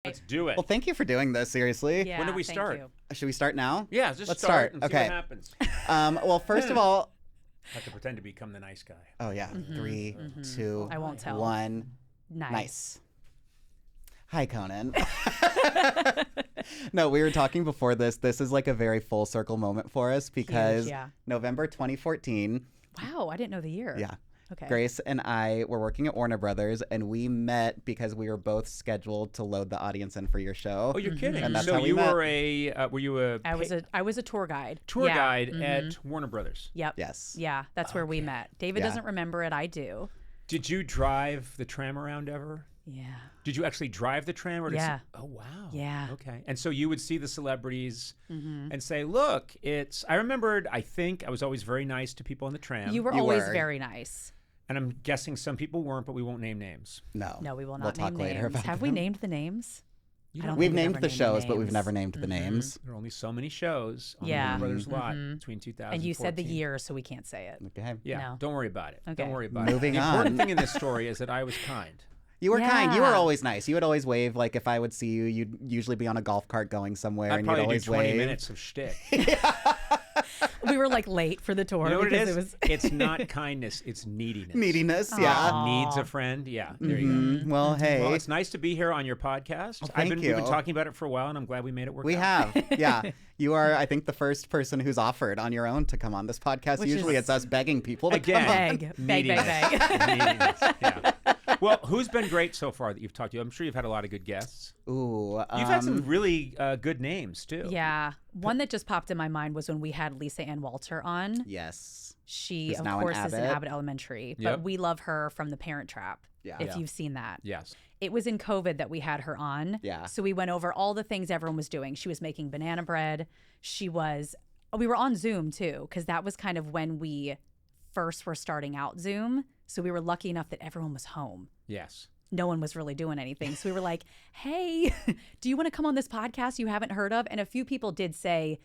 Let's do it. Well, thank you for doing this, seriously. Yeah, When do we thank start? you. Should we start now? Yeah, just Let's start start. and Okay. see what happens. Well, first of all, I have to pretend to become the nice guy. oh yeah, 3, 2, I won't tell. 1. Nice. Nice. Hi, Conan. No, we were talking before this. This is like a very full circle moment for us because yeah. November 2014, Wow, I didn't know the year. yeah, Okay. Grace and I were working at Warner Brothers, and we met because we were both scheduled to load the audience in for your show. Oh, you're kidding. And that's so how we you met. were were you a I was a tour guide. tour Yeah. guide at Warner Brothers? Yep. Yes. Yeah, that's where we met. David Yeah. doesn't remember it. I do. Did you drive the tram around ever? Yeah. Did you actually drive the tram? Or did Yeah. Oh, wow. Yeah. Okay. And so you would see the celebrities and say, look, I remembered, I think I was always very nice to people on the tram. You were You always were. very nice. And I'm guessing some people weren't, but we won't name names. No. No, we will We'll not talk name later names. about Have we them. named the names? You I don't don't We've think named ever the named shows, but we've names. never named the names. There are only so many shows on Yeah. Warner Brothers lot between 2000 And you said the year, so we can't say it. Okay. Yeah, No. don't worry about it. Okay. Don't worry about Moving it. The important on. thing in this story is that I was kind. You were kind. You were Yeah. always nice. You would always wave. Like if I would see you, you'd usually be on a golf cart going somewhere, I'd and you'd probably do always 20 wave. minutes of shtick. We were like late for the tour You know what it because is? it was It's not kindness, it's neediness. Neediness, yeah. Needs a friend. Yeah, there you go. Well, hey, Well, it's nice to be here on your podcast. thank We've been you. talking about it for a while, and I'm glad we made it work we out. have. Yeah, you are. I think the first person who's offered on your own to come on this podcast. Which Usually, is- it's us begging people to Again. come on. beg, beg, beg, Neediness. beg. Neediness, yeah. Well, who's been great so far that you've talked to? I'm sure you've had a lot of good guests. Ooh, You've had some really good names, too. Yeah. One that just popped in my mind was when we had Lisa Ann Walter on. Yes. She, Who's of now in course, is in Abbott. Abbott Elementary, but Yep. we love her from The Parent Trap, Yeah. if Yeah. you've seen that. Yes. It was in COVID that we had her on. Yeah. So we went over all the things everyone was doing. She was making banana bread. We were on Zoom too, because that was kind of when we first were starting out Zoom. So we were lucky enough that everyone was home. Yes. No one was really doing anything. So we were like, hey, do you want to come on this podcast you haven't heard of? And a few people did say,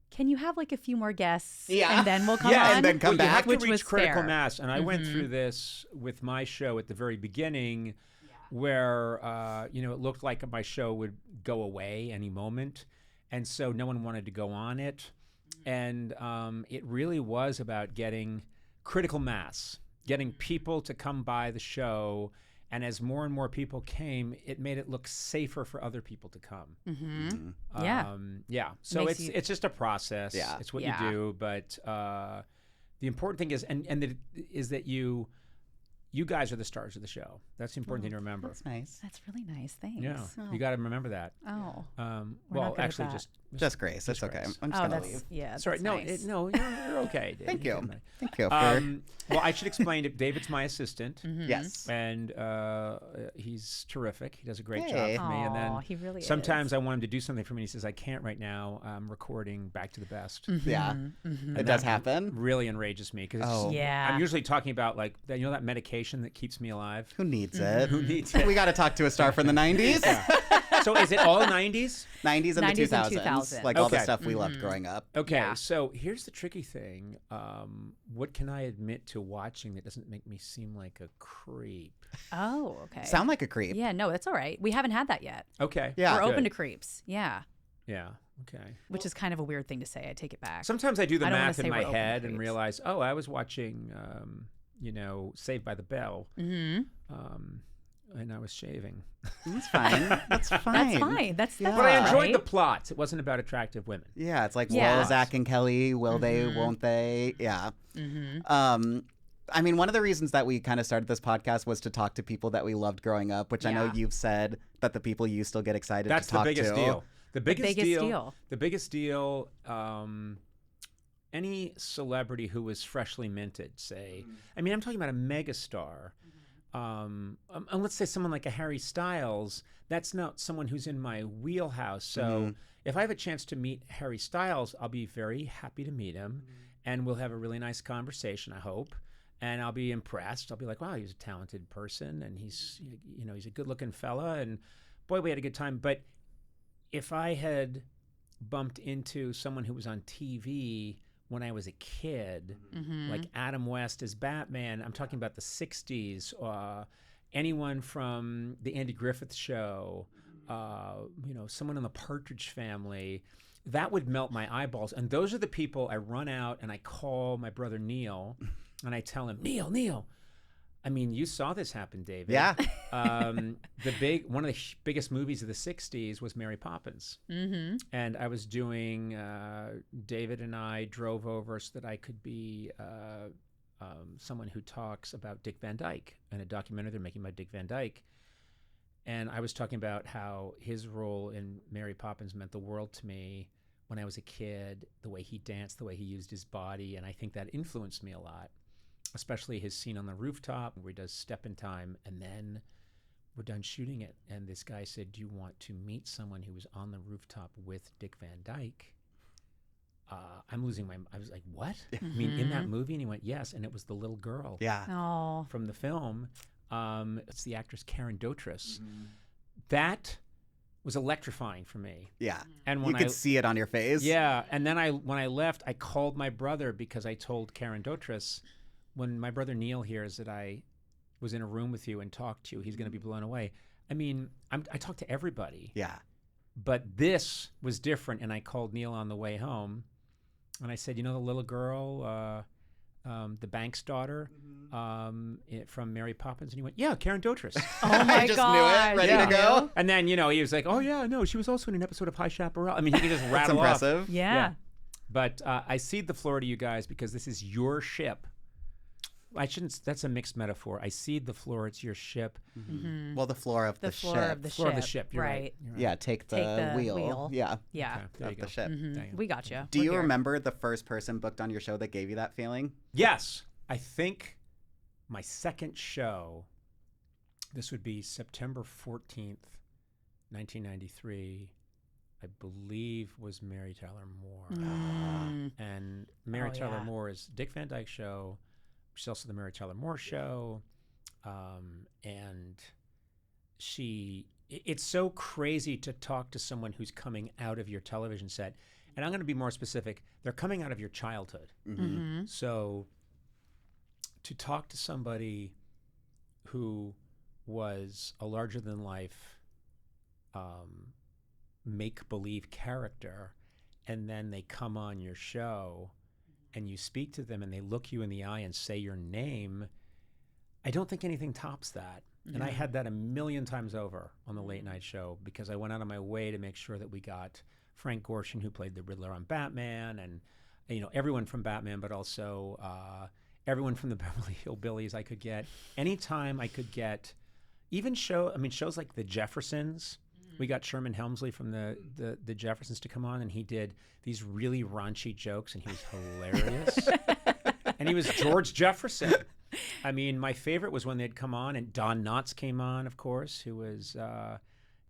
can you have like a few more guests? Yeah. And then we'll come Yeah, on. and then come Well, you back. have to Which reach was critical fair. mass, and I went through this with my show at the very beginning, where it looked like my show would go away any moment, and so no one wanted to go on it, and it really was about getting critical mass, getting people to come by the show. And as more and more people came, it made it look safer for other people to come. Yeah. Yeah. So Makes it's just a process. Yeah. It's what Yeah. you do. But the important thing is, is that you guys are the stars of the show. That's the important thing to remember. That's nice. That's really nice. Thanks. Yeah. You got to remember that. Oh. Well, not good at actually, that. just Grace. That's okay. Grace. I'm just Oh, gonna that's leave. yeah. sorry. That's No, nice. no, you're okay. Dave. Thank You're you. fine. Thank you. Well, I should explain it. David's my assistant. Yes. And he's terrific. He does a great Hey. job for me. And then Aw, he really sometimes I want him to do something for me. And he says, I can't right now. I'm recording Back to the Best. Yeah. And It does that happen. Really enrages me because Oh. Yeah. I'm usually talking about like that, that medication that keeps me alive. Who needs it? Who needs it? We got to talk to a star from the 90s. So is it all 90s? 90s and 90s the and 2000s. 2000s. Like all the Okay. stuff we loved growing up. Okay, Yeah. so here's the tricky thing. What can I admit to watching that doesn't make me seem like a creep? Oh, okay. Sound like a creep. Yeah, no, that's all right. We haven't had that yet. Okay. Yeah. We're open good. to creeps. Yeah. Yeah. Okay. Which is kind of a weird thing to say. I take it back. Sometimes I do the I don't wanna math in say my we're open to head and creeps. realize, oh, I was watching, Saved by the Bell, and I was shaving. That's fine. That's fine. That's fine. That's Yeah. that's But I enjoyed right. the plot. It wasn't about attractive women. Yeah, it's like, Yeah. will Zach and Kelly, will they, won't they? Yeah. I mean, one of the reasons that we kind of started this podcast was to talk to people that we loved growing up, which I know Yeah. you've said that the people you still get excited That's to the talk biggest to. deal. The biggest deal. The biggest deal. Any celebrity who was freshly minted, say, I mean, I'm talking about a megastar. And let's say someone like a Harry Styles. That's not someone who's in my wheelhouse. So if I have a chance to meet Harry Styles, I'll be very happy to meet him, and we'll have a really nice conversation, I hope. And I'll be impressed. I'll be like, wow, he's a talented person, and he's a good-looking fella, and boy, we had a good time. But if I had bumped into someone who was on TV when I was a kid, like Adam West as Batman, I'm talking about the 60s, anyone from the Andy Griffith Show, someone in the Partridge Family, that would melt my eyeballs. And those are the people I run out and I call my brother Neil and I tell him, Neil. I mean, you saw this happen, David. Yeah. One of the biggest movies of the 60s was Mary Poppins. Mm-hmm. And I was doing, David and I drove over so that I could be someone who talks about Dick Van Dyke and a documentary they're making about Dick Van Dyke. And I was talking about how his role in Mary Poppins meant the world to me when I was a kid, the way he danced, the way he used his body. And I think that influenced me a lot, especially his scene on the rooftop where he does Step in Time. And then we're done shooting it. And this guy said, do you want to meet someone who was on the rooftop with Dick Van Dyke? I was like, what? I mean, in that movie? And he went, yes. And it was the little girl from the film. It's the actress Karen Dotrice. That was electrifying for me. Yeah. And when you could see it on your face. Yeah. And then when I left, I called my brother because I told Karen Dotrice, when my brother Neil hears that I was in a room with you and talked to you, he's going to be blown away. I mean, I talk to everybody. Yeah. But this was different. And I called Neil on the way home and I said, the little girl, the bank's daughter from Mary Poppins. And he went, yeah, Karen Dotrice. Oh my I just God. knew it, ready to go. And then, he was like, oh yeah, no, she was also in an episode of High Chaparral. I mean, he could just rattle That's off. impressive. Yeah. But I cede the floor to you guys because this is your ship. That's a mixed metaphor. I cede the floor, it's your ship. Mm-hmm. Well, the floor of the floor ship. of the Floor ship. of the ship, you're right. You're right. Yeah, take the wheel. Yeah. Yeah. Okay, there Of you the go. ship. We got you. Do you remember the first person booked on your show that gave you that feeling? Yes. I think my second show, this would be September 14th, 1993, I believe was Mary Tyler Moore. And Mary Tyler Moore is Dick Van Dyke Show. She's also the Mary Tyler Moore Show. And it's so crazy to talk to someone who's coming out of your television set. And I'm going to be more specific. They're coming out of your childhood. Mm-hmm. So to talk to somebody who was a larger-than-life make-believe character, and then they come on your show, and you speak to them, and they look you in the eye and say your name, I don't think anything tops that. And I had that a million times over on the late night show because I went out of my way to make sure that we got Frank Gorshin, who played the Riddler on Batman, and everyone from Batman, but also everyone from the Beverly Hillbillies I could get. Anytime I could get, even shows like The Jeffersons. We got Sherman Helmsley from the Jeffersons to come on, and he did these really raunchy jokes, and he was hilarious. And he was George Jefferson. I mean, my favorite was when they'd come on, and Don Knotts came on, of course, who was,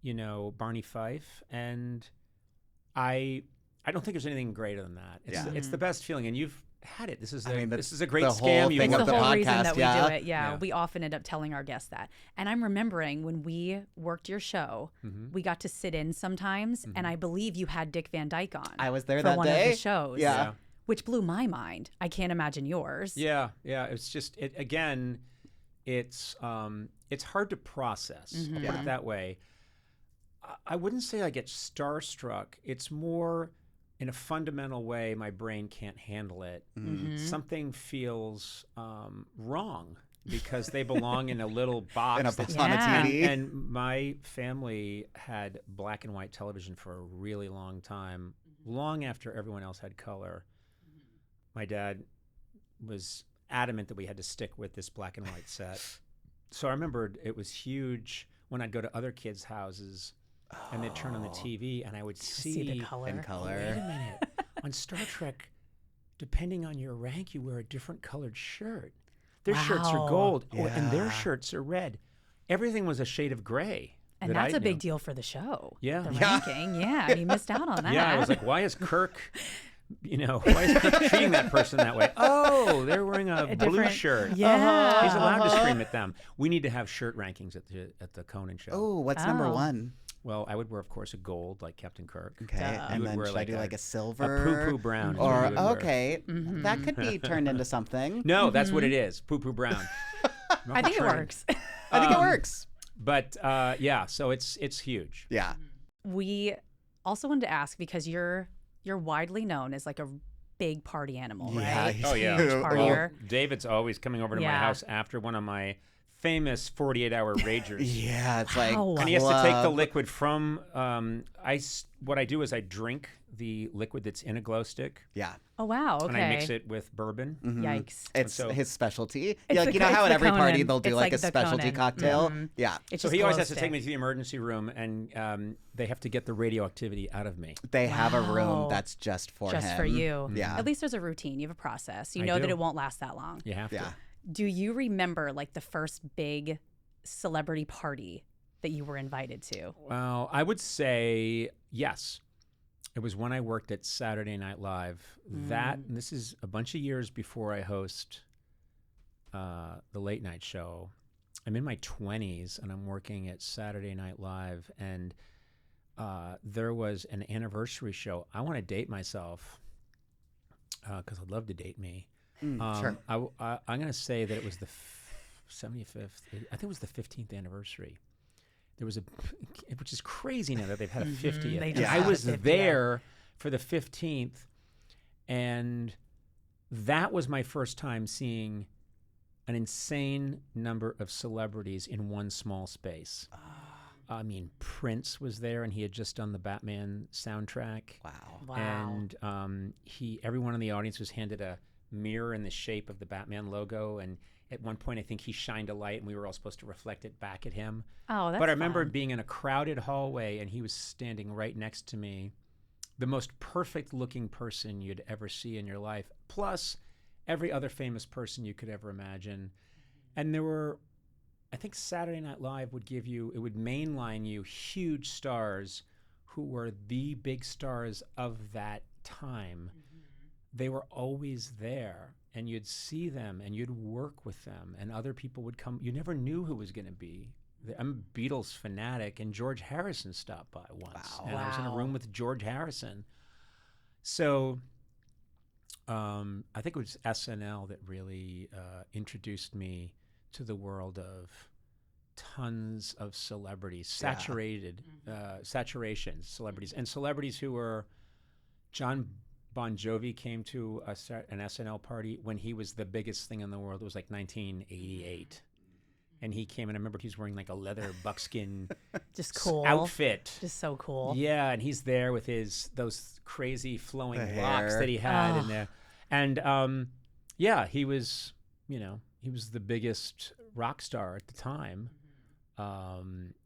Barney Fife. And I don't think there's anything greater than that. It's the best feeling, and you've had it. This is a great the scam. whole thing It's of the the whole podcast, reason that we yeah. do it. Yeah, we often end up telling our guests that. And I'm remembering when we worked your show, we got to sit in sometimes, and I believe you had Dick Van Dyke on. I was there for that one day. of the shows. Yeah. Which blew my mind. I can't imagine yours. Yeah. It's just it's hard to process. I'll put it that way. I wouldn't say I get starstruck. It's more in a fundamental way, my brain can't handle it. Something feels wrong because they belong in a little box. On a TV. And my family had black and white television for a really long time, long after everyone else had color. My dad was adamant that we had to stick with this black and white set. So I remember it was huge when I'd go to other kids' houses and they'd turn on the TV and I would see the color. In color. Wait a minute. On Star Trek, depending on your rank, you wear a different colored shirt. Their shirts are gold, and their shirts are red. Everything was a shade of gray. And that's a big deal for the show. Yeah. The ranking. Yeah. You missed out on that. Yeah, I was like, why is Kirk treating that person that way? Oh, they're wearing a blue shirt. Yeah. He's allowed to scream at them. We need to have shirt rankings at the Conan show. Oh, what's number one? Well, I would wear, of course, a gold like Captain Kirk. Okay, and then should I do like a silver? A poo-poo brown. is Or, what you would wear. okay, that could be turned into something. No, that's what it is. Poo-poo brown. I think it works. I think it works. But yeah, so it's huge. Yeah. We also wanted to ask, because you're widely known as like a big party animal, right? Oh yeah, Huge partier. Well, David's always coming over to my house after one of my famous 48-hour ragers. Yeah, it's like, and he has to take the liquid from what I do is I drink the liquid that's in a glow stick. Yeah. Oh wow, okay. And I mix it with bourbon. Yikes. It's his specialty. It's Like, you know how at every party Conan. they'll do It's like a the specialty Conan. cocktail? Yeah. It's So just he always glow has to take stick. me to the emergency room, and they have to get the radioactivity out of me. They have a room Wow. that's just for him. Just for you. Yeah. At least there's a routine. You have a process. You I know that do. it won't last that long. You have to. Yeah. Do you remember like the first big celebrity party that you were invited to? Well, I would say yes. It was when I worked at Saturday Night Live. And this is a bunch of years before I host the late night show. I'm in my 20s and I'm working at Saturday Night Live, and there was an anniversary show. I want to date myself because I'd love to date me. Sure. I'm going to say that it was the 75th. I think it was the 15th anniversary. There was which is crazy now that they've had a 50th. They And just I had a was 50th. there for the 15th, and that was my first time seeing an insane number of celebrities in one small space. I mean, Prince was there, and he had just done the Batman soundtrack. Wow. And everyone in the audience was handed a mirror in the shape of the Batman logo, and at one point I think he shined a light and we were all supposed to reflect it back at him. Oh, that's But I remember fun. being in a crowded hallway and he was standing right next to me, the most perfect looking person you'd ever see in your life, plus every other famous person you could ever imagine. And there were, I think Saturday Night Live would mainline you huge stars who were the big stars of that time. They were always there, and you'd see them and you'd work with them, and other people would come. You never knew who was going to be. I'm a Beatles fanatic, and George Harrison stopped by once. Wow. And I was in a Wow. room with George Harrison. So I think it was SNL that really introduced me to the world of tons of celebrities, saturation celebrities, and celebrities who were John Bon Jovi came to an SNL party when he was the biggest thing in the world. It was like 1988. And he came, and I remember he was wearing like a leather buckskin Just cool. outfit. Just so cool. Yeah, and he's there with those crazy flowing The locks hair. that he had in there. And yeah, he was the biggest rock star at the time.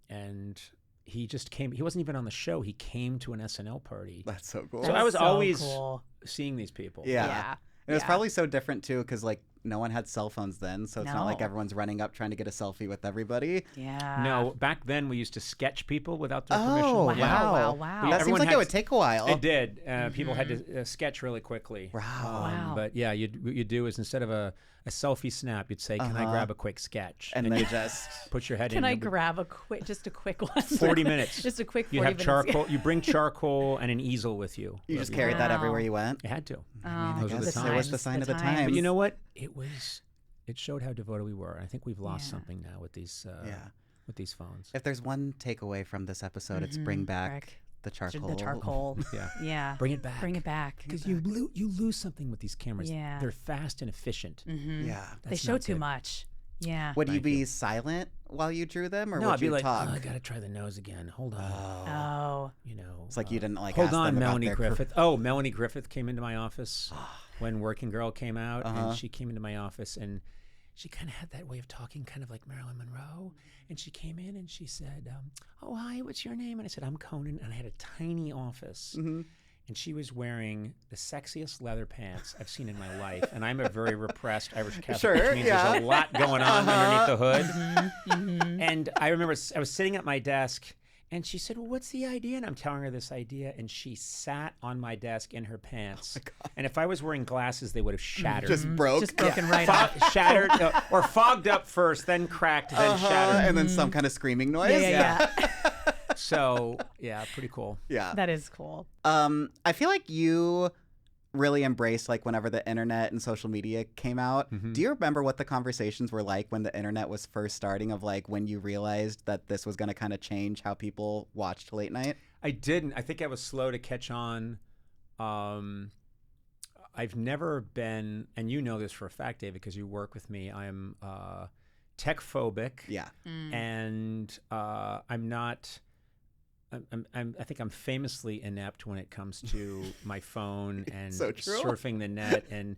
And he just came. He wasn't even on the show. He came to an SNL party. That's so cool. So I was always cool. seeing these people. Yeah. Yeah. And it was Yeah. probably so different too, because like no one had cell phones then, so it's not like No. everyone's running up trying to get a selfie with everybody. Yeah. No, back then we used to sketch people without their Oh, permission. Wow. That Everyone seems like had it would take a while. It did. People had to sketch really quickly. Wow. Wow. But yeah, what you'd do is instead of a selfie snap, you'd say, "Can I grab a quick sketch?" And then you just put your head in. Can I and grab just a quick one? 40 minutes. Just a quick 40 You have minutes. charcoal. You bring charcoal and an easel with you. you just wherever carried that Wow. everywhere you went. You had to. Oh, Those are the guess times. it was the sign of the times. But you know what? It showed how devoted we were. I think we've lost Yeah. something now with these with these phones. If there's one takeaway from this episode, it's bring back the charcoal. The charcoal. Yeah. Yeah. Bring it back. Bring it back. Because you lose something with these cameras. Yeah. They're fast and efficient. Yeah. They That's show not too good. much. Yeah. Would you Thank be you. silent while you drew them, or No, would I'd be you like, talk? "Oh, I gotta try the nose again. Hold on. Oh. You know, It's like you didn't like hold ask on, them about Melanie their Griffith. Oh, Melanie Griffith came into my office when Working Girl came out, and she came into my office, and she kind of had that way of talking, kind of like Marilyn Monroe. And she came in and she said, "Oh, hi, what's your name?" And I said, "I'm Conan." And I had a tiny office. And she was wearing the sexiest leather pants I've seen in my life. And I'm a very repressed Irish Catholic, Sure, which means yeah. there's a lot going on underneath the hood. And I remember I was sitting at my desk, and she said, "Well, what's the idea?" And I'm telling her this idea, and she sat on my desk in her pants. And if I was wearing glasses, they would have shattered. Just broke. Just broken right off. Shattered, or fogged up first, then cracked, then shattered. And then some kind of screaming noise. Yeah. So, yeah, pretty cool. Yeah. That is cool. I feel like you really embraced like whenever the internet and social media came out. Mhm. Do you remember what the conversations were like when the internet was first starting, of like when you realized that this was going to kind of change how people watched late night? I didn't. I think I was slow to catch on. I've never been, and you know this for a fact, David, because you work with me. I'm tech phobic. Yeah. And I'm not. I think I'm famously inept when it comes to my phone and So true. surfing the net, and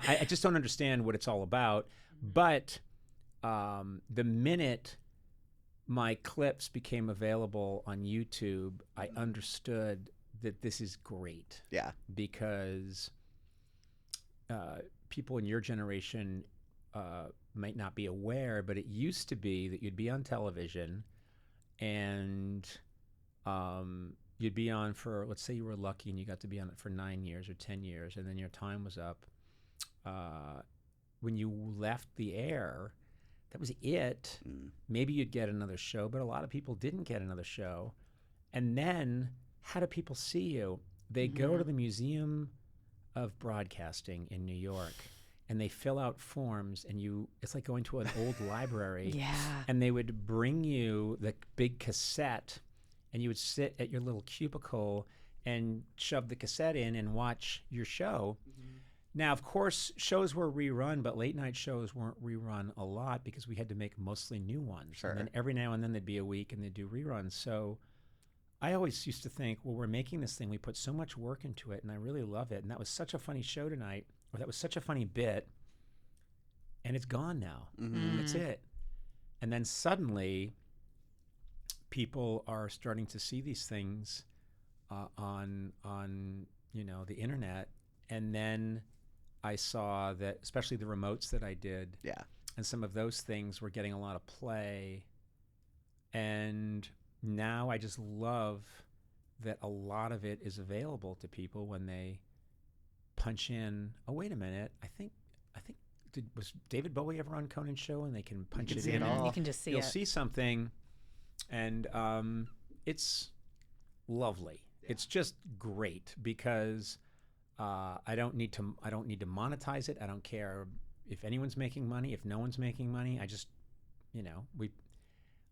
I just don't understand what it's all about. But the minute my clips became available on YouTube, I understood that this is great. Yeah. Because people in your generation might not be aware, but it used to be that you'd be on television and you'd be on for, let's say you were lucky and you got to be on it for 9 years or 10 years, and then your time was up. When you left the air, that was it. Maybe you'd get another show, but a lot of people didn't get another show. And then how do people see you? They go to the Museum of Broadcasting in New York, and they fill out forms, and it's like going to an old library. Yeah. And they would bring you the big cassette, and you would sit at your little cubicle and shove the cassette in and watch your show. Now, of course, shows were rerun, but late night shows weren't rerun a lot because we had to make mostly new ones. Sure. And then every now and then there'd be a week and they'd do reruns. So I always used to think, well, we're making this thing. We put so much work into it, and I really love it. And that was such a funny show tonight, or that was such a funny bit, and it's gone now. That's it. And then suddenly people are starting to see these things on the internet. And then I saw that, especially the remotes that I did, and some of those things were getting a lot of play. And now I just love that a lot of it is available to people when they punch in. Oh, wait a minute! I think was David Bowie ever on Conan's show? And they can punch it see in. it all. You can just see You'll it. see something, and it's lovely. It's just great because I don't need to monetize it. I don't care if anyone's making money, if no one's making money. I just,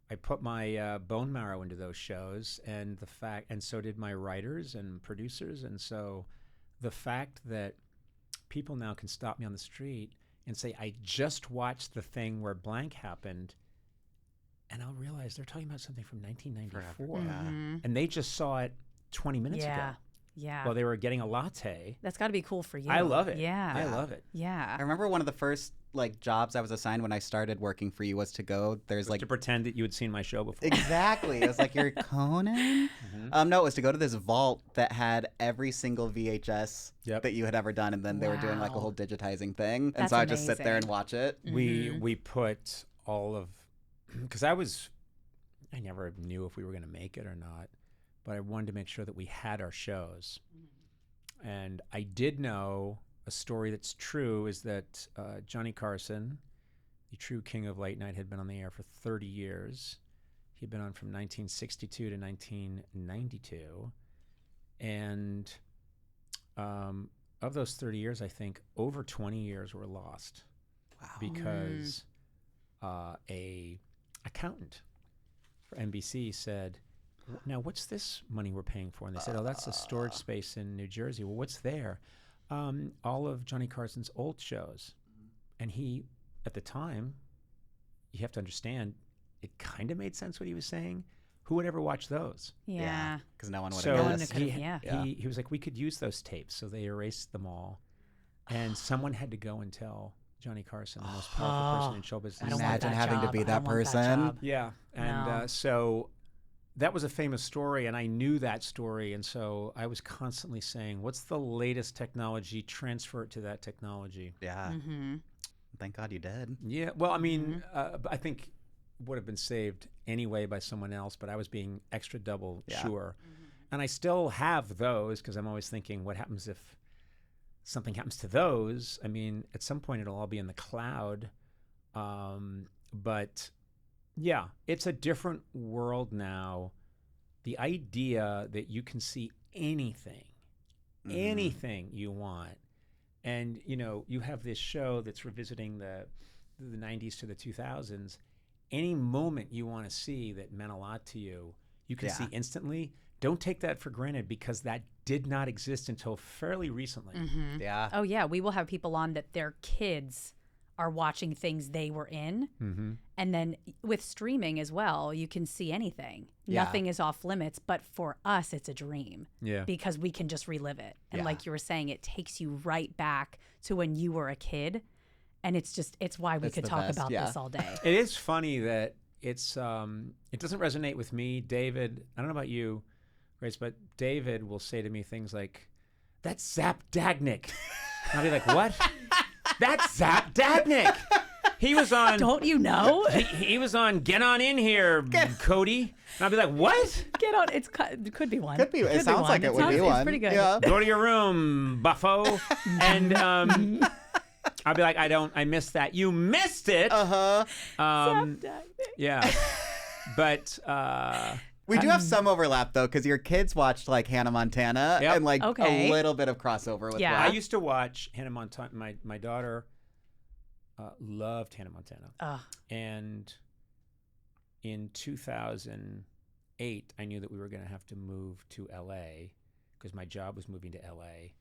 I put my bone marrow into those shows, and so did my writers and producers, and so the fact that people now can stop me on the street and say, I just watched the thing where blank happened, and I'll realize they're talking about something from 1994, and they just saw it 20 minutes ago. Yeah. While they were getting a latte. That's got to be cool for you. I love it. Yeah. I love it. Yeah. I remember one of the first jobs I was assigned when I started working for you was to go. There's To pretend that you had seen my show before. Exactly. It was like, you're Conan? No, it was to go to this vault that had every single VHS that you had ever done, and then they were doing like a whole digitizing thing. And That's so I just sit there and amazing. watch it. We put all of, because I never knew if we were going to make it or not, but I wanted to make sure that we had our shows. And I did know a story that's true is that Johnny Carson, the true king of late night, had been on the air for 30 years. He'd been on from 1962 to 1992. And of those 30 years, I think over 20 years were lost. Wow. Because a accountant for NBC said, now what's this money we're paying for? And they said, oh, that's a storage space in New Jersey. Well, what's there? All of Johnny Carson's old shows. And he, at the time, you have to understand, it kind of made sense what he was saying. Who would ever watch those? Yeah. Because no one would So have guessed. he was like, we could use those tapes. So they erased them all. And someone had to go and tell Johnny Carson, the most powerful person in show business. I don't want Imagine that having to job. be I that don't want person. job. Yeah. And No. so that was a famous story, and I knew that story. And so I was constantly saying, what's the latest technology? Transfer it to that technology. Yeah. Thank God you did. Yeah. Well, I mean, I think would have been saved anyway by someone else, but I was being extra double sure. And I still have those because I'm always thinking, what happens if something happens to those? I mean, at some point it'll all be in the cloud. But yeah, it's a different world now. The idea that you can see anything anything you want. And, you know, you have this show that's revisiting the 90s to the 2000s. Any moment you want to see that meant a lot to you, you can see instantly. Don't take that for granted, because that did not exist until fairly recently. Yeah. Oh, yeah. We will have people on that their kids are watching things they were in. And then with streaming as well, you can see anything. Nothing is off limits. But for us, it's a dream. Because we can just relive it. And like you were saying, it takes you right back to when you were a kid. And it's why we could talk about this all day. It is funny that it doesn't resonate with me. David, I don't know about you, Grace, but David will say to me things like, "That's Zap Dagnick." And I'll be like, "What?" "That's Zap Dagnick. He was on." Don't you know? He was on Get On In Here, Cody. And I'll be like, "What?" Get on. It could be one. Could be. It sounds like it would be one. It's pretty good. Yeah. "Go to your room, buffo." And I'll be like, I missed that. "You missed it." Zap Dagnick. Yeah. But we do have some overlap though, because your kids watched like Hannah Montana and like a little bit of crossover with I used to watch Hannah Montana. My daughter loved Hannah Montana. And in 2008, I knew that we were going to have to move to LA because my job was moving to LA.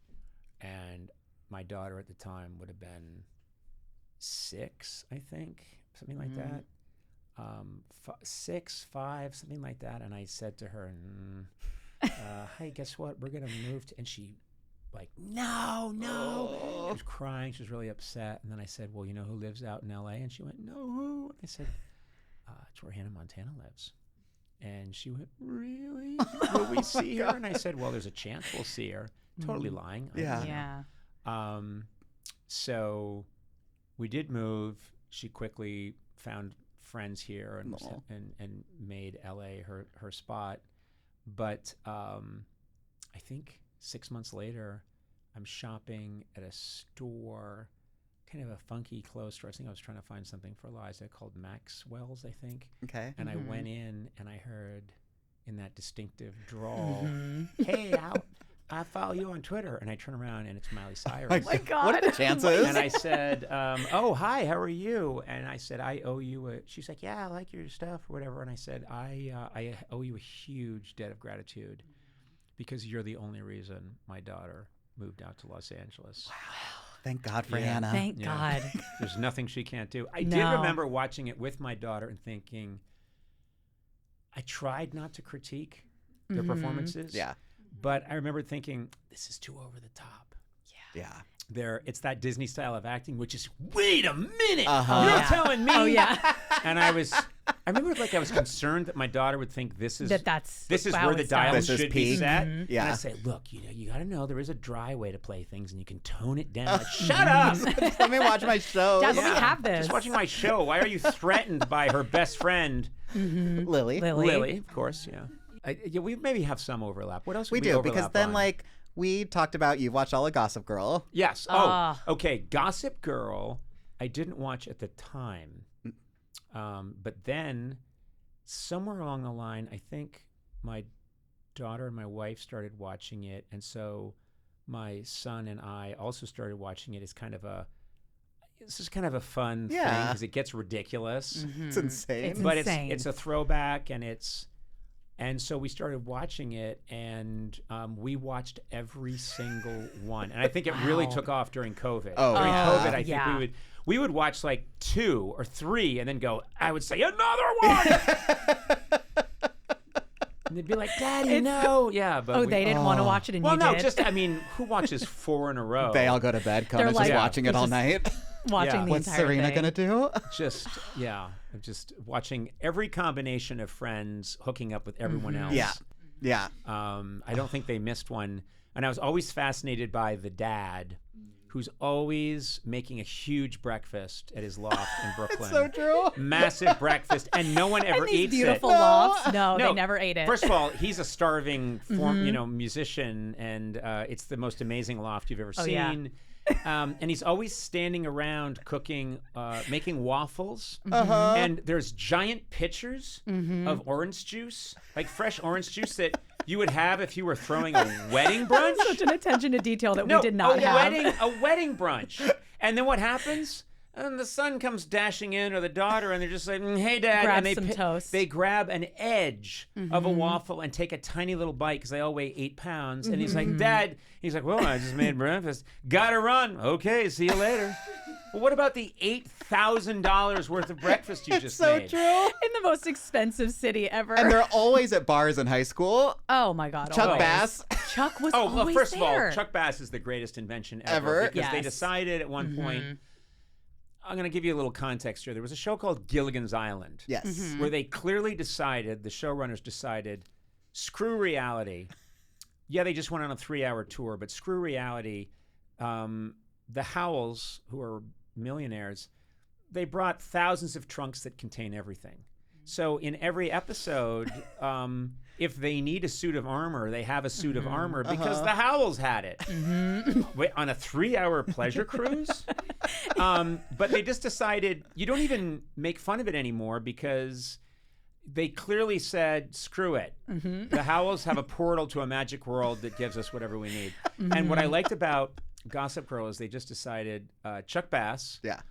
And my daughter at the time would have been 6, I think, something like that. 6, 5, something like that. And I said to her, "Hey, guess what? We're going to move to," and she like, no. She was crying. She was really upset. And then I said, "Well, you know who lives out in LA?" And she went, "No, who?" And I said, "It's where Hannah Montana lives." And she went, "Really? Will we see her?" And I said, "Well, there's a chance we'll see her." Totally lying. Yeah. So we did move. She quickly found friends here and made LA her spot. But I think 6 months later, I'm shopping at a store, kind of a funky clothes store. I think I was trying to find something for Eliza called Maxwell's, I think. Okay. And I went in and I heard in that distinctive drawl, "Hey, I follow you on Twitter." And I turn around and it's Miley Cyrus. Oh my God. What are the chances? And I said, "Oh, hi, how are you?" And I said, "I owe you a," she's like, "Yeah, I like your stuff," or whatever. And I said, I owe you a huge debt of gratitude because you're the only reason my daughter moved out to Los Angeles. Wow. Thank God for Hannah. Thank God. There's nothing she can't do. I did remember watching it with my daughter and thinking, I tried not to critique their performances. Yeah. But I remember thinking, this is too over the top. Yeah. It's that Disney style of acting, which is, wait a minute, Uh-huh. you're telling me. Oh, yeah. And I remember I was concerned that my daughter would think this is wow, where the dial This is should be peak. set. Yeah. And I say, look, you got to know there is a dry way to play things, and you can tone it down. Like, shut up. Let me watch my show. Dad, let me have this. Just watching my show. Why are you threatened by her best friend, Lily. Lily? Of course, yeah. We maybe have some overlap. What else We would we do, overlap because then on? like we talked about, you've watched all of Gossip Girl. Yes. Okay. Gossip Girl, I didn't watch at the time. But then somewhere along the line, I think my daughter and my wife started watching it. And so my son and I also started watching it as this is kind of a fun thing because it gets ridiculous. It's insane. But it's a throwback, and so we started watching it, and we watched every single one. And I think it really took off during COVID. During COVID, I think we would watch like 2 or 3 and then go, I would say, another one! And they'd be like, Daddy, no. Yeah, but they didn't want to watch it and well, you no, did? who watches 4 in a row? They all go to bed. Conan's like- just watching it all night. Watching the What's entire Serena thing. gonna do? Just watching every combination of Friends hooking up with everyone else. Yeah. I don't think they missed one. And I was always fascinated by the dad, who's always making a huge breakfast at his loft in Brooklyn. So true. Massive breakfast, and no one ever And these eats beautiful it. lofts. No, they never ate it. First of all, he's a starving musician, and it's the most amazing loft you've ever seen. Yeah. And he's always standing around cooking, making waffles. Uh-huh. And there's giant pitchers of orange juice, like fresh orange juice that you would have if you were throwing a wedding brunch. Such an attention to detail that No, we did not have. A wedding brunch. And then what happens? And the son comes dashing in, or the daughter, and they're just like, "Hey, Dad!" Grab and some toast. They grab an edge of a waffle and take a tiny little bite because they all weigh 8 pounds. And he's like, "Dad," he's like, "Well, I just made breakfast. Gotta run. Okay, see you later." Well, what about the $8,000 worth of breakfast you just so made? true. In the most expensive city ever. And they're always at bars in high school. Oh my God. Chuck always. Bass. Chuck was Oh, well, always first there. of all, Chuck Bass is the greatest invention Ever. because they Yes. decided at one point. I'm going to give you a little context here. There was a show called Gilligan's Island. Yes. Where they clearly decided, the showrunners decided, screw reality. Yeah, they just went on a 3-hour tour, but screw reality. The Howells, who are millionaires, they brought thousands of trunks that contain everything. So in every episode, if they need a suit of armor, they have a suit of armor because the Howells had it. Wait, on a 3-hour pleasure cruise? But they just decided you don't even make fun of it anymore because they clearly said, screw it. The Howells have a portal to a magic world that gives us whatever we need. And what I liked about Gossip Girl is they just decided Chuck Bass. Yeah.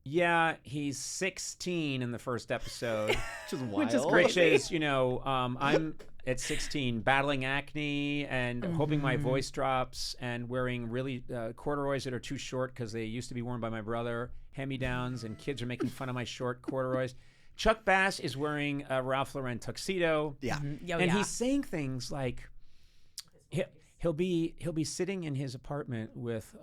Yeah, he's 16 in the first episode. Which is wild. Which is Which is, I'm at 16 battling acne and hoping my voice drops and wearing really corduroys that are too short because they used to be worn by my brother, hand-me-downs, and kids are making fun of my short corduroys. Chuck Bass is wearing a Ralph Lauren tuxedo. Yeah. And he's saying things like he'll be sitting in his apartment with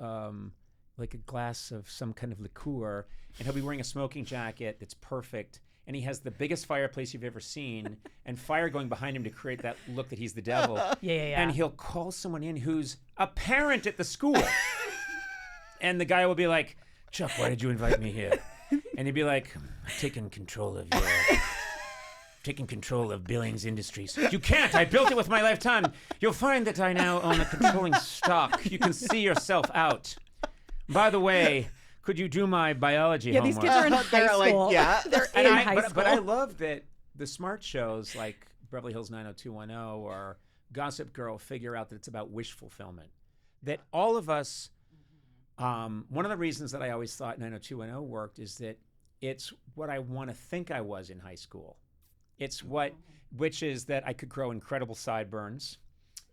like a glass of some kind of liqueur, and he'll be wearing a smoking jacket that's perfect, and he has the biggest fireplace you've ever seen and fire going behind him to create that look that he's the devil. Yeah. And he'll call someone in who's a parent at the school. And the guy will be like, "Chuck, why did you invite me here?" And he'd be like, "I'm taking control of Billings Industries." "You can't. I built it with my lifetime. You'll find that I now own a controlling stock. You can see yourself out. By the way, could you do my biology homework?" These kids are in high school. They're in high school. But I love that the smart shows like Beverly Hills 90210 or Gossip Girl figure out that it's about wish fulfillment. That all of us, one of the reasons that I always thought 90210 worked is that it's what I want to think I was in high school. It's which is that I could grow incredible sideburns,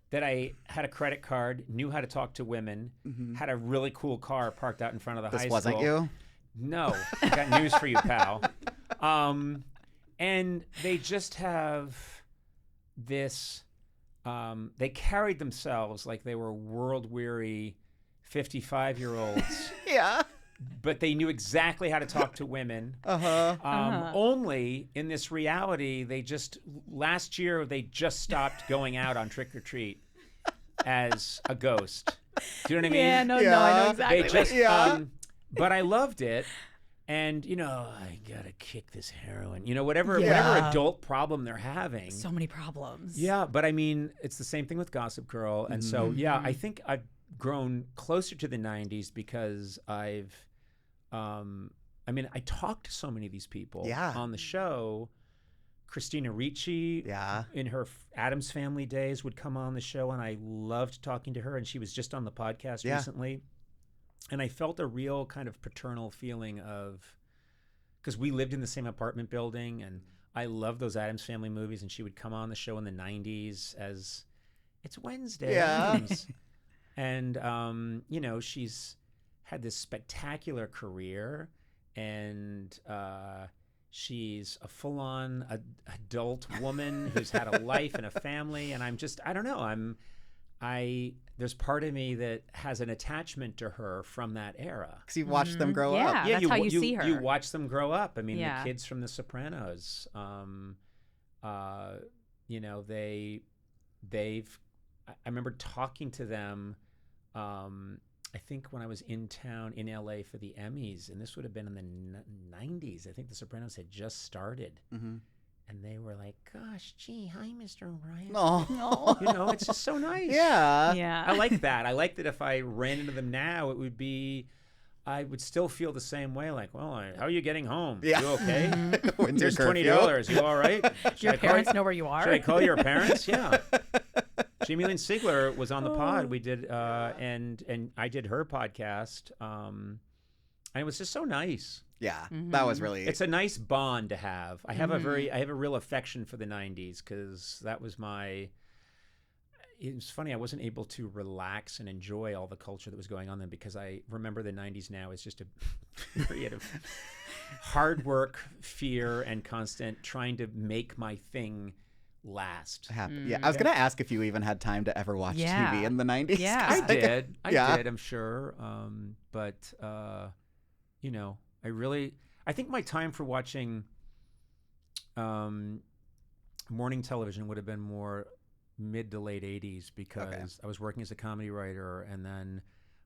that I had a credit card, knew how to talk to women, had a really cool car parked out in front of the high school. This wasn't you? No. I got news for you, pal. And they just have this, they carried themselves like they were world-weary 55-year-olds. Yeah. But they knew exactly how to talk to women. Only in this reality, last year, they just stopped going out on trick or treat as a ghost. Do you know what I mean? Yeah, no, I know exactly. But I loved it. And, I got to kick this heroin. Whatever adult problem they're having. So many problems. Yeah, but I mean, it's the same thing with Gossip Girl. And so, I think I've grown closer to the 90s because I talked to so many of these people on the show. Christina Ricci, in her Addams Family days, would come on the show, and I loved talking to her, and she was just on the podcast recently. And I felt a real kind of paternal feeling because we lived in the same apartment building, and I loved those Addams Family movies, and she would come on the show in the 90s as, "It's Wednesday." Addams. And, she's had this spectacular career, and she's a full-on adult woman who's had a life and a family, and I don't know, there's part of me that has an attachment to her from that era. Because you watched them grow up. Yeah, that's how you see her. You watch them grow up. I mean, the kids from The Sopranos, I remember talking to them, I think when I was in town in LA for the Emmys, and this would have been in the 90s. I think The Sopranos had just started. And they were like, "Gosh, gee, hi, Mr. O'Brien." Oh. It's just so nice. Yeah. I like that. I like that if I ran into them now, it would be I would still feel the same way. Like, well, how are you getting home? Yeah. You okay? When's your Here's curfew? $20. You all right? Your parents know where you are? Should I call your parents? Yeah. Jamie Lynn Sigler was on the pod. We did, and I did her podcast. And it was just so nice. Yeah, that was really. It's a nice bond to have. I have I have a real affection for the '90s because that was my. It was funny. I wasn't able to relax and enjoy all the culture that was going on then because I remember the '90s now as just a period of hard work, fear, and constant trying to make my thing last. Yeah, I was gonna ask if you even had time to ever watch TV in the '90s. Yeah, I did. I did. I'm sure. But you know, I think my time for watching morning television would have been more mid to late 80s because I was working as a comedy writer, and then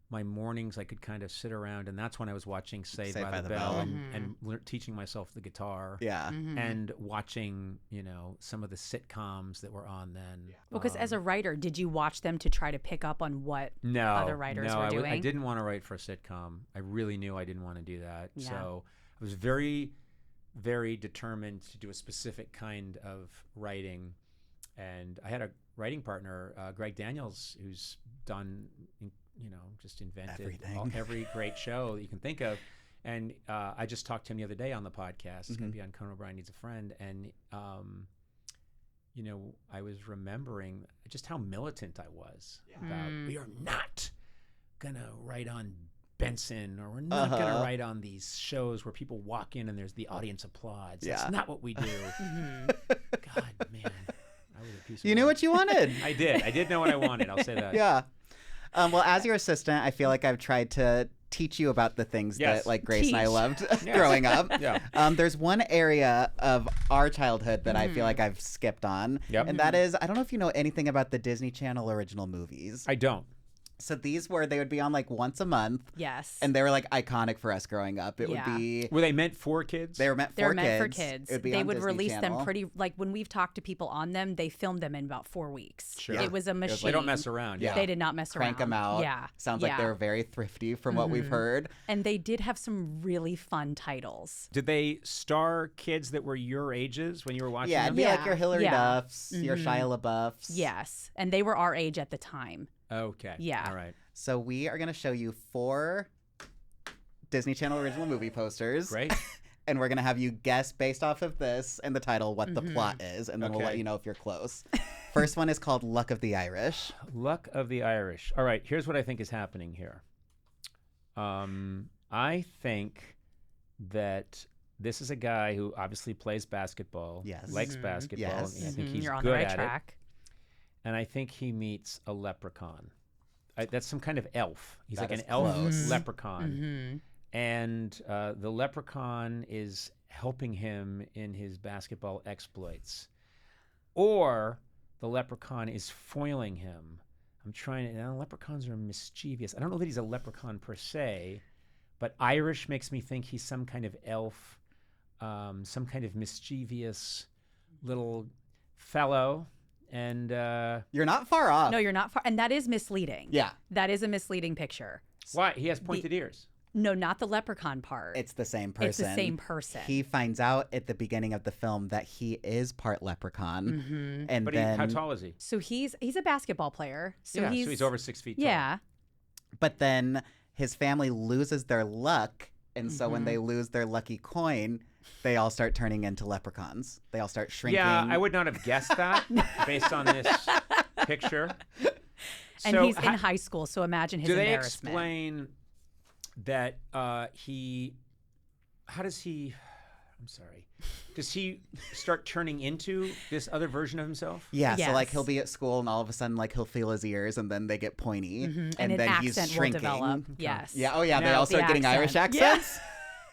my mornings I could kind of sit around, and that's when I was watching Saved by the Bell and teaching myself the guitar. Yeah. And watching, you know, some of the sitcoms that were on then. Well, because as a writer, did you watch them to try to pick up on what other writers were doing? I didn't want to write for a sitcom. I really knew I didn't want to do that. Yeah. So I was very, very determined to do a specific kind of writing. And I had a writing partner, Greg Daniels, who's done, you know, just invented every great show that you can think of. And I just talked to him the other day on the podcast. It's going to be on Conan O'Brien Needs a Friend. And, you know, I was remembering just how militant I was about we are not going to write on Benson, or we're not going to write on these shows where people walk in and there's the audience applauds. That's not what we do. God, man. You knew what you wanted. I did. I did know what I wanted. I'll say that. Yeah. Well, as your assistant, I feel like I've tried to teach you about the things that like Grace and I loved growing up. There's one area of our childhood that I feel like I've skipped on. And that is, I don't know if you know anything about the Disney Channel original movies. I don't. So they would be on like once a month. Yes. And they were like iconic for us growing up. It would be. Were they meant for kids? They were meant for kids. They would release them pretty, like when we've talked to people on them, they filmed them in about 4 weeks. Sure. It was a machine. They don't mess around. They did not mess around. Crank them out. Yeah. Sounds like they were very thrifty from what we've heard. And they did have some really fun titles. Did they star kids that were your ages when you were watching them? It'd be like your Hilary Duffs, your Shia LaBeoufs. Yes. And they were our age at the time. Okay. Yeah. All right. So we are going to show you 4 Disney Channel original movie posters. Great. And we're going to have you guess based off of this and the title what the plot is, and then we'll let you know if you're close. First one is called Luck of the Irish. Luck of the Irish. All right, here's what I think is happening here. I think that this is a guy who obviously plays basketball, likes basketball. Yes. I think he's You're on good the right at track. And I think he meets a leprechaun. That's some kind of elf. He's that like is an elf close. leprechaun. And the leprechaun is helping him in his basketball exploits. Or the leprechaun is foiling him. I'm trying to... leprechauns are mischievous. I don't know that he's a leprechaun per se, but Irish makes me think he's some kind of elf, some kind of mischievous little fellow. And you're not far off. No, you're not far. And that is misleading. Yeah. That is a misleading picture. Why? He has pointed ears. No, not the leprechaun part. It's the same person. It's the same person. He finds out at the beginning of the film that he is part leprechaun. And But then, how tall is he? So he's a basketball player. So he's over 6 feet tall. Yeah. But then his family loses their luck. And so when they lose their lucky coin, they all start turning into leprechauns. They all start shrinking. Yeah, I would not have guessed that based on this picture. And So he's in high school, so imagine his do they embarrassment. explain that how does he, I'm sorry, does he start turning into this other version of himself? Yeah, so like Yes. he'll be at school and all of a sudden like he'll feel his ears and then they get pointy. And And an then accent he's shrinking. will develop. Yes. Yeah, oh yeah, they Now- all start The getting Irish accent. accents.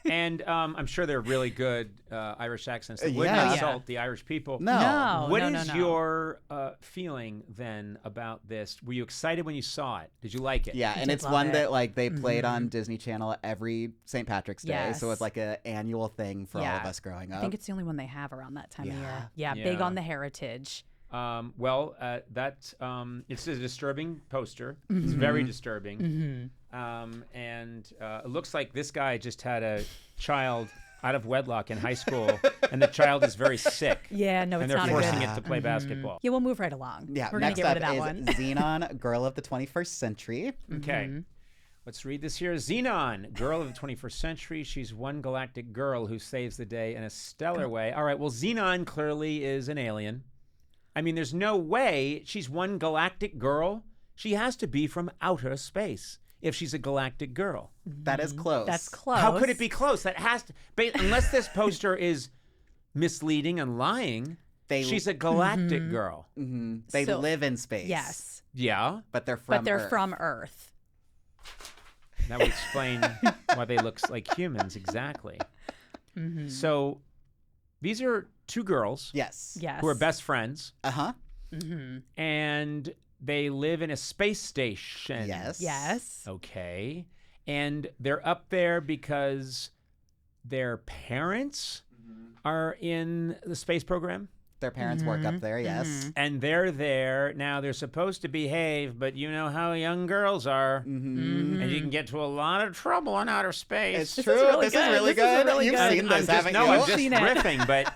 And I'm sure they're really good Irish accents that wouldn't Yeah. insult the Irish people. No. What is your feeling then about this? Were you excited when you saw it? Did you like it? Yeah, and did it's love one it. that like they played on Disney Channel every St. Patrick's Day. So Yes. it's like an annual thing for all of us growing up. I think it's the only one they have around that time of year. Yeah. Big on the heritage. It's a disturbing poster. It's very disturbing. and it looks like this guy just had a child out of wedlock in high school, and the child is very sick. Yeah, no, it's not and they're forcing good. it to play basketball. Yeah, we'll move right along. Yeah, we're gonna next get rid up of that is one. Xenon, Girl of the 21st Century. Okay. Let's read this here. Xenon, girl of the 21st century. She's one galactic girl who saves the day in a stellar way. All right, well, Xenon clearly is an alien. I mean, there's no way she's one galactic girl. She has to be from outer space if she's a galactic girl. That is close. That's close. How could it be close? That has to, unless this poster is misleading and lying, she's a galactic girl. They So- live in space. Yes, Yeah, But they're from Earth. from Earth. that would explain why they look like humans, exactly. So these are two girls Yes. Yes. who are best friends, Uh-huh. and they live in a space station. Yes. Yes. Okay. And they're up there because their parents are in the space program. Their parents work up there, yes. And they're there. Now, they're supposed to behave, but you know how young girls are. And you can get to a lot of trouble in outer space. It's true. This is really good. You've seen this, haven't you? I'm just riffing, but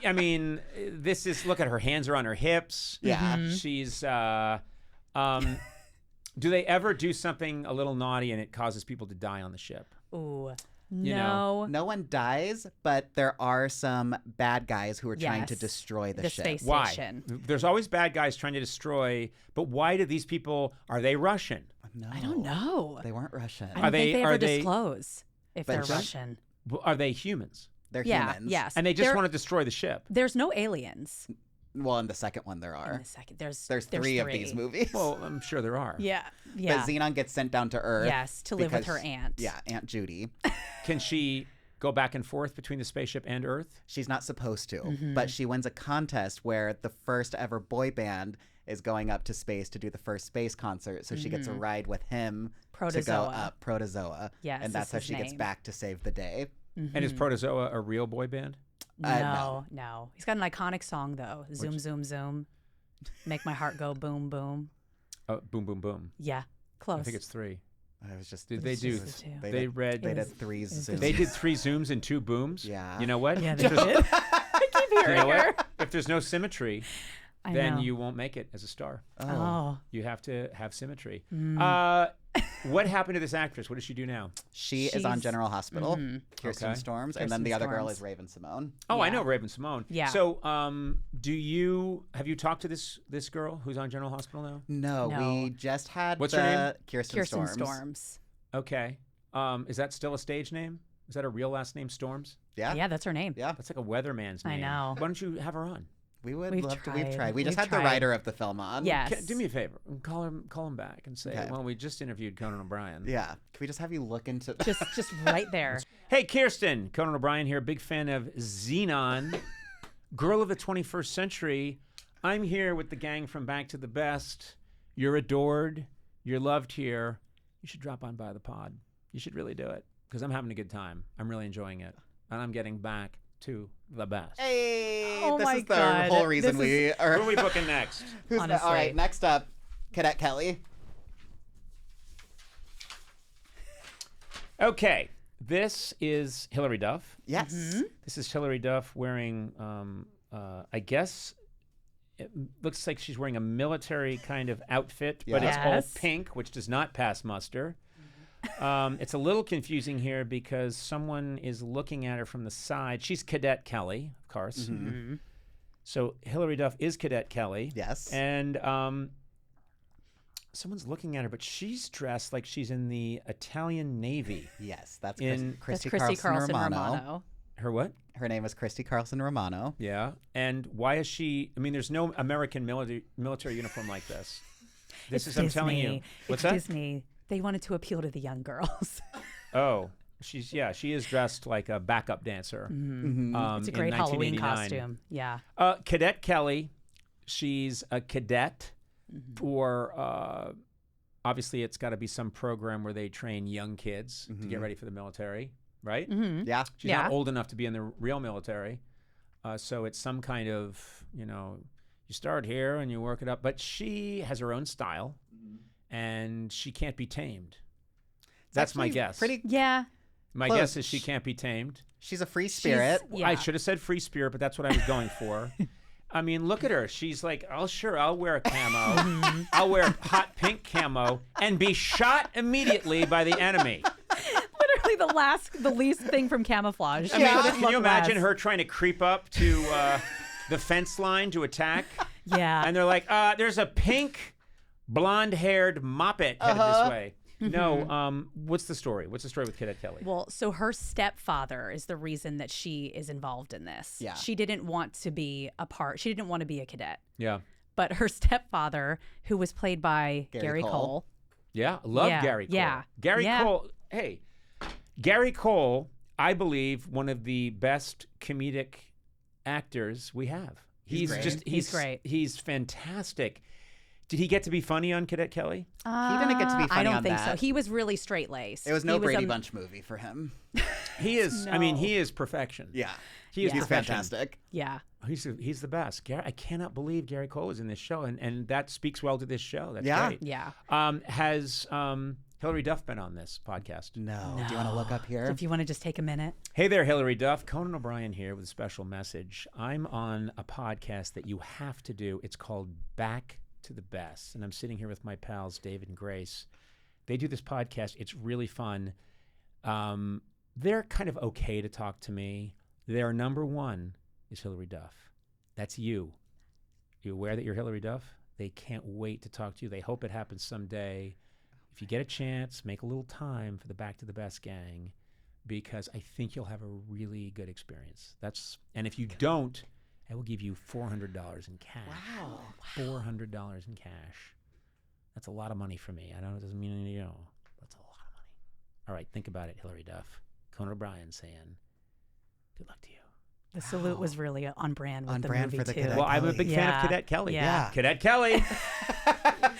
I mean, this is, look at her hands are on her hips. Yeah. She's, do they ever do something a little naughty and it causes people to die on the ship? Ooh. You No. No one dies, but there are some bad guys who are trying to Yes. destroy the ship. space Why? station. There's always bad guys trying to destroy, but why do these people, are they Russian? No. I don't know. They weren't Russian. I don't think they ever are they- disclose if they're just- Russian. Are they humans? They're Yeah. humans. Yes. And they just There- want to destroy the ship. There's no aliens Well, in the second one there in are. the second. There's Three of these movies. Well, I'm sure there are. Yeah. But Yeah. Xenon gets sent down to Earth. Yes, to live with because- her aunt. Yeah, Aunt Judy. Can she go back and forth between the spaceship and Earth? She's not supposed to, Mm-hmm. but she wins a contest where the first ever boy band is going up to space to do the first space concert. So she gets a ride with him to go Protozoa. up, Protozoa. Yes, and that's is how his she gets name. back to save the day. And is Protozoa a real boy band? No. He's got an iconic song though. Zoom, zoom, zoom. Make my heart go boom, boom. Oh, boom, boom, boom. Yeah. Close. I think it's three. I was just. Did they It's do? just the two. They They did, read. they It did was- three it was zooms. They did 3 zooms and 2 booms. Yeah. You know what? Yeah, If they there's- did. I keep You hearing know her. what? If there's no symmetry, I then know. you won't make it as a star. Oh. You have to have symmetry. Mm. What happened to this actress? What does she do now? She is on She's- General Hospital, Kirsten Okay. Storms, and then Kirsten the other girl Storms. is Raven Simone. Oh, I Yeah. know Raven Simone. Yeah. So, have you talked to this girl who's on General Hospital now? No, No. we just had What's her name? Kirsten Storms. Storms. Okay. Is that still a stage name? Is that a real last name, Storms? Yeah. Yeah, that's her name. Yeah. That's like a weatherman's I name. know. Why don't you have her on? We would We've love to. tried. We've tried. We just We've had the tried. writer of the film on. Yes. Do me a favor. Call him back and say, Okay. well, we just interviewed Conan O'Brien. Yeah. Can we just have you look into Just right there. Hey, Kirsten. Conan O'Brien here. Big fan of Xenon. Girl of the 21st century. I'm here with the gang from Back to the Best. You're adored. You're loved here. You should drop on by the pod. You should really do it because I'm having a good time. I'm really enjoying it. And I'm getting back to the best. Hey, Oh this my is the God. whole reason This we is- are. Who are we booking next? All Honestly. right, next up, Cadet Kelly. Okay. This is Hillary Duff. Yes. This is Hillary Duff wearing, I guess, it looks like she's wearing a military kind of outfit, but it's all Yes. pink, which does not pass muster. It's a little confusing here because someone is looking at her from the side. She's Cadet Kelly, of course. So Hillary Duff is Cadet Kelly. Yes. And someone's looking at her, but she's dressed like she's in the Italian Navy. Yes, that's In- Christy That's Christy Carlson Romano. Romano. Her what? Her name is Christy Carlson Romano. Yeah. And why is she? I mean, there's no American military uniform like this. This It's is, I'm telling you. Disney. What's It's that? Disney. They wanted to appeal to the young girls. Oh, she is dressed like a backup dancer. It's a great in Halloween 1989. costume. Yeah. Cadet Kelly, she's a cadet for, obviously it's got to be some program where they train young kids to get ready for the military, right? Yeah. She's Yeah. not old enough to be in the real military. So it's some kind of, you start here and you work it up. But she has her own style and she can't be tamed. That's my guess. Pretty. Yeah. My close. guess is she can't be tamed. She's a free spirit. Yeah. I should have said free spirit, but that's what I was going for. I mean, look at her. She's like, oh, sure, I'll wear a camo. I'll wear a hot pink camo and be shot immediately by the enemy. Literally the least thing from camouflage. I mean, can you imagine her trying to creep up to the fence line to attack? Yeah. And they're like, there's a pink, blonde-haired moppet headed this way. No, what's the story? What's the story with Cadet Kelly? Well, so her stepfather is the reason that she is involved in this. Yeah. She didn't want to be a part. She didn't want to be a cadet. Yeah. But her stepfather, who was played by Gary Cole. Yeah, love Gary Cole. Yeah. Gary Cole, hey, Gary Cole, I believe, one of the best comedic actors we have. He's great. He's fantastic. Did he get to be funny on Cadet Kelly? He didn't get to be funny I don't on think that. so. He was really straight-laced. It was no Brady Bunch movie for him. He is. I mean, he is perfection. Yeah. He's fantastic. Yeah. He's the best. I cannot believe Gary Cole is in this show, and that speaks well to this show. That's great. Yeah. Has Hillary Duff been on this podcast? No. Do you want to look up here? If you want to just take a minute. Hey there, Hillary Duff. Conan O'Brien here with a special message. I'm on a podcast that you have to do. It's called Back to the Best, and I'm sitting here with my pals David and Grace. They do this podcast. It's really fun. They're kind of okay to talk to me. Their number one is Hillary Duff. That's you. You aware that you're Hillary Duff? They can't wait to talk to you. They hope it happens someday. If you get a chance, make a little time for the Back to the Best gang, because I think you'll have a really good experience. And if you don't, I will give you $400 in cash. Wow. $400 in cash. That's a lot of money for me. I know it doesn't mean anything to you. That's a lot of money. All right, think about it, Hillary Duff. Conan O'Brien saying, good luck to you. The salute was really on brand with On the brand movie for the too. Cadet Well, I'm a big fan Yeah. of Cadet Kelly. Yeah. Cadet Kelly.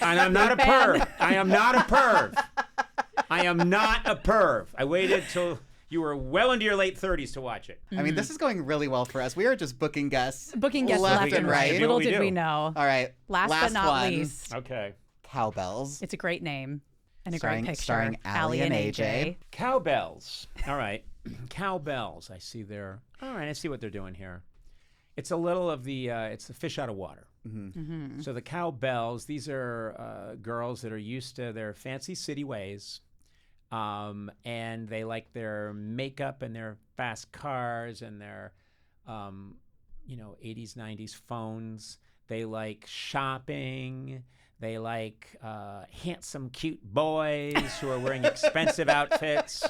And I'm not a perv. I am not a perv. I am not a perv. I waited till you were well into your late 30s to watch it. I mean, this is going really well for us. We are just booking guests. Booking guests left left and and right. right. Little What we did do. we know. All right. Last but not one. least, Okay. Cowbells. it's a great name and a Starring- great picture. starring Allie and AJ. Cowbells. All right. Cowbells. I see there. All right. I see what they're doing here. It's a little of the, it's the fish out of water. Mm-hmm. So the cowbells, these are girls that are used to their fancy city ways. And they like their makeup and their fast cars and their, 80s, 90s phones. They like shopping. They like handsome, cute boys who are wearing expensive outfits.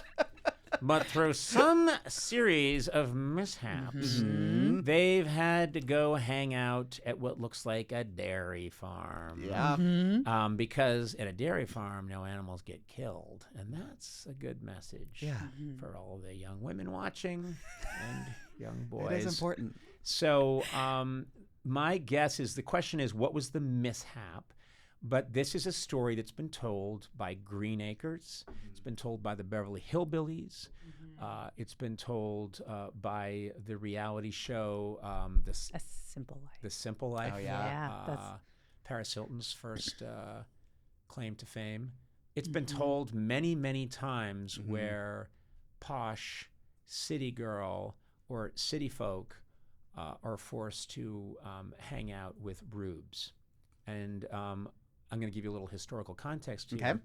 But through some series of mishaps, they've had to go hang out at what looks like a dairy farm. Yeah. Because at a dairy farm, no animals get killed. And that's a good message Yeah. for all the young women watching and young boys. It is important. So my guess is the question is, what was the mishap? But this is a story that's been told by Green Acres. It's been told by the Beverly Hillbillies. It's been told by the reality show, A Simple Life. The Simple Life. Oh, yeah. Yeah, that's- Paris Hilton's first claim to fame. It's been told many, many times where posh city girl or city folk are forced to hang out with rubes. And I'm going to give you a little historical context here. Okay.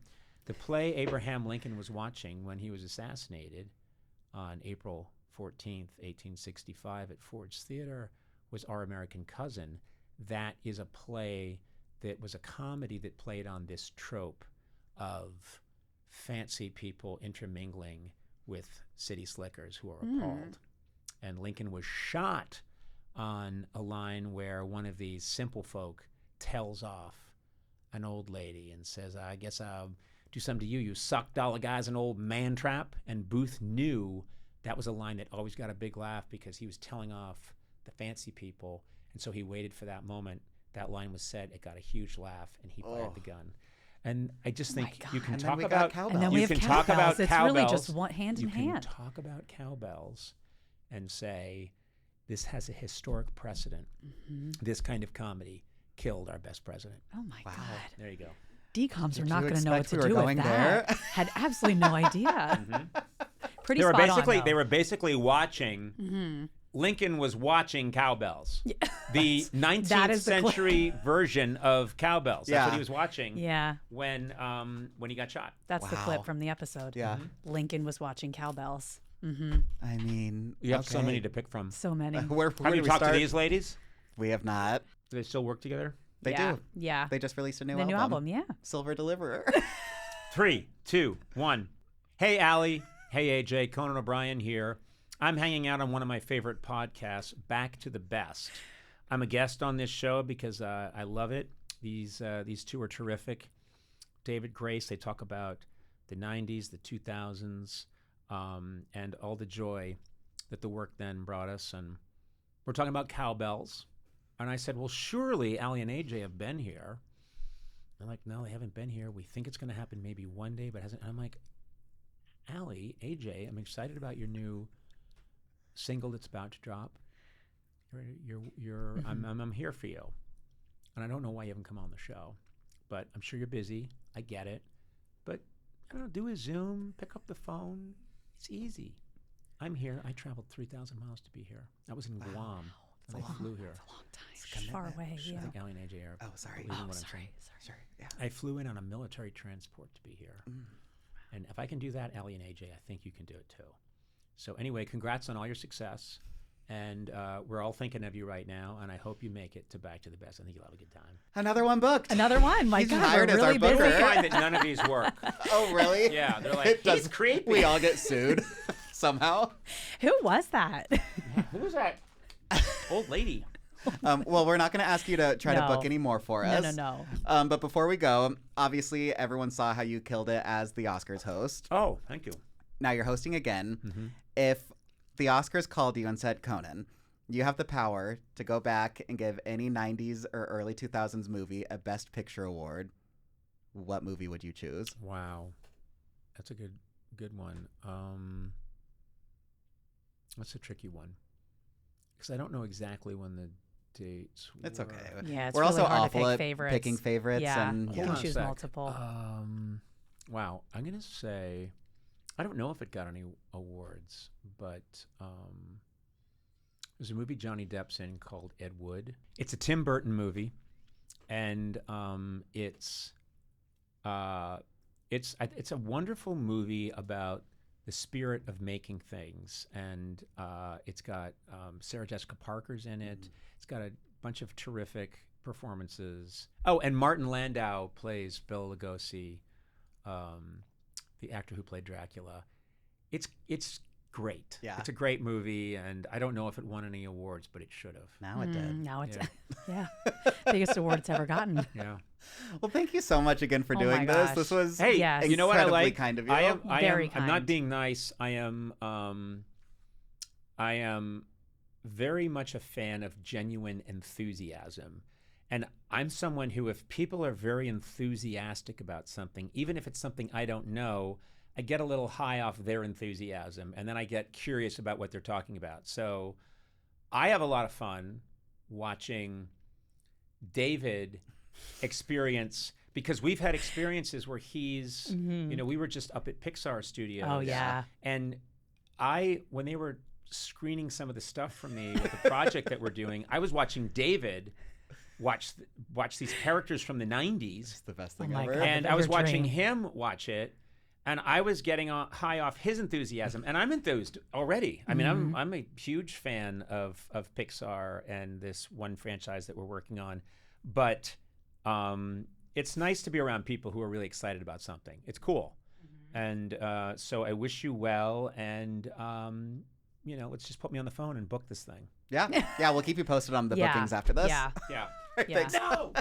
The play Abraham Lincoln was watching when he was assassinated on April 14th, 1865 at Ford's Theater was Our American Cousin. That is a play that was a comedy that played on this trope of fancy people intermingling with city slickers who are appalled. And Lincoln was shot on a line where one of these simple folk tells off an old lady and says, I guess I'll do something to you. You suck dollar guy's an old man trap. And Booth knew that was a line that always got a big laugh because he was telling off the fancy people. And so he waited for that moment. That line was said. It got a huge laugh and he fired the gun. And I just think you can And then talk we got about cowbells. And then we you have can talk about cowbells. It's cowbells. really just one hand in You can hand. talk about cowbells and say this has a historic precedent. This kind of comedy killed our best president. Oh my God. There you go. DComs are not going to know what to do with that. Had absolutely no idea. Pretty spot on, though. They were basically watching. Lincoln was watching cowbells. Yeah. The 19th century version of cowbells. That's what he was watching. Yeah. When he got shot. That's the clip from the episode. Yeah. Lincoln was watching cowbells. I mean, you have so many to pick from. So many. Have you talked to these ladies? We have not. Do they still work together? They do. Yeah. They just released a new album. Yeah. Silver Deliverer. 3, 2, 1. Hey, Allie. Hey, AJ. Conan O'Brien here. I'm hanging out on one of my favorite podcasts, Back to the Best. I'm a guest on this show because I love it. These two are terrific. David, Grace, they talk about the 90s, the 2000s, and all the joy that the work then brought us. And we're talking about cowbells. And I said, well, surely Allie and AJ have been here. They're like, no, they haven't been here. We think it's going to happen maybe one day, but hasn't. And I'm like, Allie, AJ, I'm excited about your new single that's about to drop. I'm here for you. And I don't know why you haven't come on the show, but I'm sure you're busy. I get it. But I don't know, do a Zoom, pick up the phone. It's easy. I'm here. I traveled 3,000 miles to be here. I was in Guam. And I flew here. That's a long time. Far away. I think Allie and AJ are. Oh, sorry. Sorry. Yeah. I flew in on a military transport to be here. And if I can do that, Allie and AJ, I think you can do it too. So anyway, congrats on all your success. And we're all thinking of you right now, and I hope you make it to Back to the Best. I think you'll have a good time. Another one booked. Another one. My He's God, hired we're as our really busy. booker. I find that none of these work. Oh, really? Yeah, they're like, he's creepy. We all get sued somehow. Who was that? Who was that? Old lady. Well, we're not going to ask you to try to book any more for us. No. But before we go, obviously everyone saw how you killed it as the Oscars host. Oh, thank you. Now you're hosting again. If the Oscars called you and said, Conan, you have the power to go back and give any 90s or early 2000s movie a Best Picture award, what movie would you choose? Wow. That's a good one. That's a tricky one. Because I don't know exactly when the dates were. It's okay. Yeah, it's We're really also hard awful to pick at favorites. picking favorites. Yeah, And, you can choose multiple. Wow. I'm going to say, I don't know if it got any awards, but there's a movie Johnny Depp's in called Ed Wood. It's a Tim Burton movie, and it's a wonderful movie about the spirit of making things, and it's got Sarah Jessica Parker's in it. It's got a bunch of terrific performances. Oh, and Martin Landau plays Bela Lugosi, the actor who played Dracula. It's great. Yeah. It's a great movie, and I don't know if it won any awards, but it should have. Now it did. Now it's biggest award it's ever gotten. Yeah. Well, thank you so much again for doing this. Gosh. This was you know what I like? Kind of you. I'm not being nice. I am very much a fan of genuine enthusiasm. And I'm someone who, if people are very enthusiastic about something, even if it's something I don't know, I get a little high off their enthusiasm, and then I get curious about what they're talking about. So I have a lot of fun watching David experience, because we've had experiences where he's, we were just up at Pixar Studios. Oh, yeah. And when they were screening some of the stuff for me with the project that we're doing, I was watching David watch these characters from the 90s. It's the best thing my ever. God. And I was watching him watch it, and I was getting high off his enthusiasm, and I'm enthused already. I mean, I'm a huge fan of Pixar and this one franchise that we're working on, but it's nice to be around people who are really excited about something. It's cool, and so I wish you well, and let's just put me on the phone and book this thing. Yeah, we'll keep you posted on the bookings after this. Yeah. Yeah. Thanks. No.